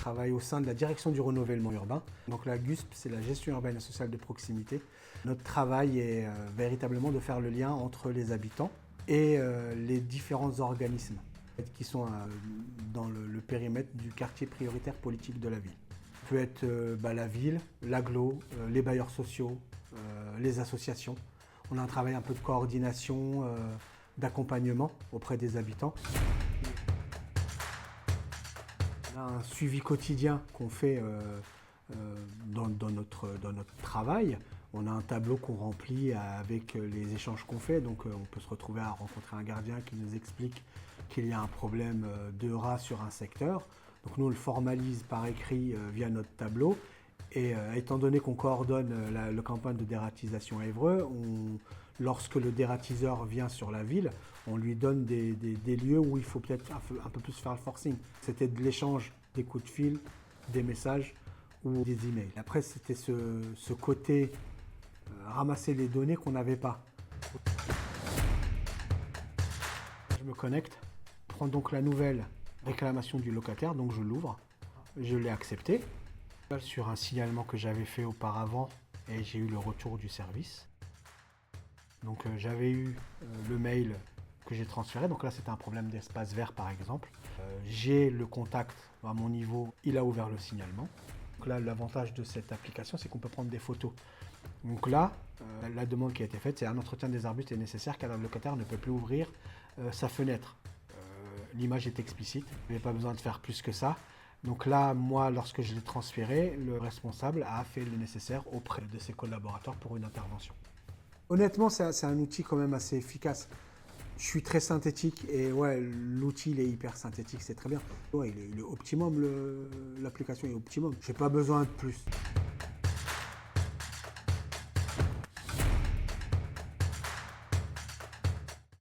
travaille au sein de la direction du renouvellement urbain. Donc la GUSP, c'est la gestion urbaine et sociale de proximité. Notre travail est véritablement de faire le lien entre les habitants et les différents organismes qui sont dans le périmètre du quartier prioritaire politique de la ville. Ça peut être la ville, l'agglo, les bailleurs sociaux, les associations. On a un travail un peu de coordination, d'accompagnement auprès des habitants. On a un suivi quotidien qu'on fait dans notre travail. On a un tableau qu'on remplit avec les échanges qu'on fait. Donc on peut se retrouver à rencontrer un gardien qui nous explique qu'il y a un problème de rats sur un secteur. Donc nous on le formalise par écrit via notre tableau. Et étant donné qu'on coordonne la campagne de dératisation à Évreux, lorsque le dératiseur vient sur la ville, on lui donne des lieux où il faut peut-être un peu plus faire le forcing. C'était de l'échange des coups de fil, des messages ou des emails. Après, c'était ce côté ramasser les données qu'on n'avait pas. Je me connecte, prends donc la nouvelle réclamation du locataire, donc je l'ouvre, je l'ai acceptée. Sur un signalement que j'avais fait auparavant et j'ai eu le retour du service. Donc j'avais eu le mail que j'ai transféré, donc là c'était un problème d'espace vert par exemple. J'ai le contact à mon niveau, il a ouvert le signalement. Donc là l'avantage de cette application c'est qu'on peut prendre des photos. Donc là, la demande qui a été faite c'est un entretien des arbustes est nécessaire car le locataire ne peut plus ouvrir sa fenêtre. L'image est explicite, il n'y avait pas besoin de faire plus que ça. Donc là, moi, lorsque je l'ai transféré, le responsable a fait le nécessaire auprès de ses collaborateurs pour une intervention. Honnêtement, c'est un outil quand même assez efficace. Je suis très synthétique et ouais, l'outil il est hyper synthétique, c'est très bien. Ouais, il est optimum, l'application est optimum. J'ai pas besoin de plus.